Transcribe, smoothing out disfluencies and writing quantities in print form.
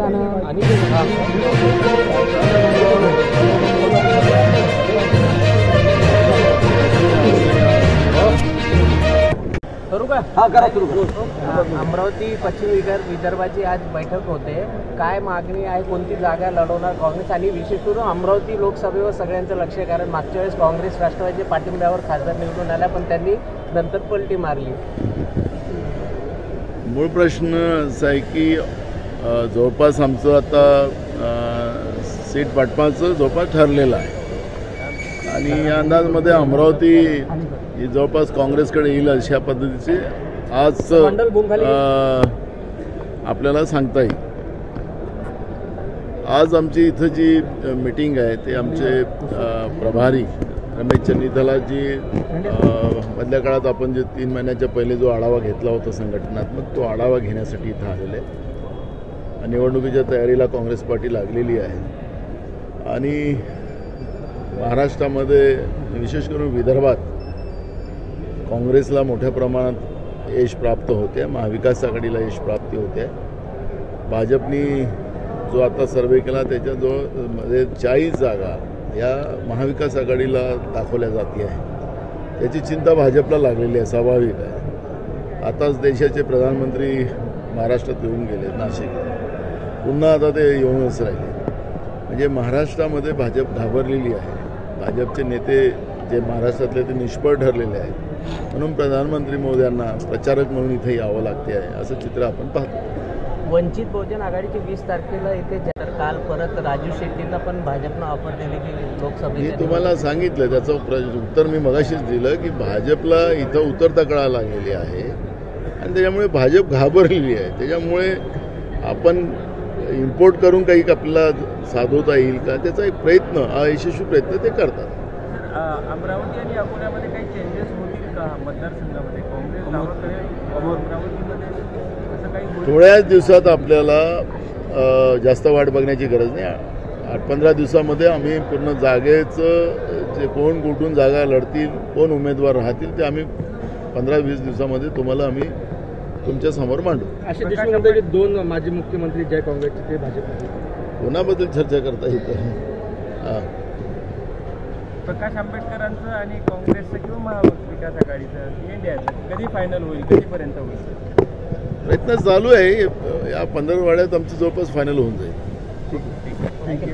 आणि करू का? करा सुरू. अमरावती पश्चिम विदर्भाची आज बैठक होते. काय मागणी आहे, कोणती जागा लढवणार काँग्रेस, आणि विशेष करून अमरावती लोकसभेवर सगळ्यांचं लक्ष आहे, कारण मागच्या वेळेस काँग्रेस राष्ट्रवादीच्या पाठिंब्यावर खासदार निवडून आला, पण त्यांनी नंतर पलटी मारली. मूळ प्रश्न असा आहे की जवळपास आमचं आता सीट पाठवायचं जवळपास ठरलेलं आहे आणि या अंदाजमध्ये अमरावती ही जवळपास काँग्रेसकडे येईल अशा पद्धतीचे आज आपल्याला सांगता येईल. आज आमची इथं जी मीटिंग आहे ते आमचे प्रभारी रमेश चन्नीथलाजी मधल्या काळात आपण जे 3 महिन्याच्या पहिले जो आढावा घेतला होता संघटनात्मक, तो आढावा घेण्यासाठी इथं आलेले आहे. निवडणुकीच्या तयारीला काँग्रेस पार्टी लागलेली आहे आणि महाराष्ट्रामध्ये विशेष करून विदर्भात काँग्रेसला मोठ्या प्रमाणात यश प्राप्त होते, महाविकास आघाडीला यश प्राप्ती होते. भाजपनी जो आता सर्वे केला त्याच्याजवळ 40 जागा या महाविकास आघाडीला दाखवल्या जाते आहे. त्याची चिंता भाजपला लागलेली आहे, स्वाभाविक आहे. आताच देशाचे प्रधानमंत्री महाराष्ट्रात येऊन गेले, नाशिक, पुन्हा आता ते येऊनच राहिले. म्हणजे महाराष्ट्रामध्ये भाजप घाबरलेली आहे. भाजपचे नेते जे महाराष्ट्रातले ते निष्फळ ठरलेले आहेत, म्हणून प्रधानमंत्री मोदयांना प्रचारक म्हणून इथे यावं लागते आहे, असं चित्र आपण पाहतो. वंचित बहुजन आघाडीची 20 तारखेला येते, तर काल परत राजू शेट्टींना पण भाजपनं ऑफर दिली की लोकसभेत. मी तुम्हाला सांगितलं त्याचं उत्तर मी मगाशीच दिलं की भाजपला इथं उतरता कळा लागलेली आहे आणि त्याच्यामुळे भाजप घाबरलेली आहे. त्याच्यामुळे आपण इम्पोर्ट करून काही आपल्याला साधवता येईल का, त्याचा एक प्रयत्न, अयशस्वी प्रयत्न ते करतात. अमरावती आणि अकोल्यामध्ये काही चेंजेस होतील का मतदारसंघामध्ये? काँग्रेस अमरावतीमध्ये असं काही थोड्याच दिवसात आपल्याला जास्त वाट बघण्याची गरज नाही. 8-15 दिवसामध्ये आम्ही पूर्ण जागेचं जे कोण कुठून जागा लढतील, कोण उमेदवार राहतील, ते आम्ही 15-20 दिवसामध्ये तुम्हाला आम्ही तुमच्या समोर मांडू. असे दिसून येते की 2 माजी मुख्यमंत्री जे काँग्रेसचे ते भाजपमध्ये. कोणाबद्दल चर्चा करता येतं? प्रकाश आंबेडकरांचं आणि काँग्रेसचं किंवा महाविकास आघाडीचं इंडियाचं कधी फायनल होईल, कधीपर्यंत होईल? प्रयत्न चालू आहे. या 15 वाड्यात आमचं जवळपास फायनल होऊन जाईल. ठीक आहे. थँक्यू.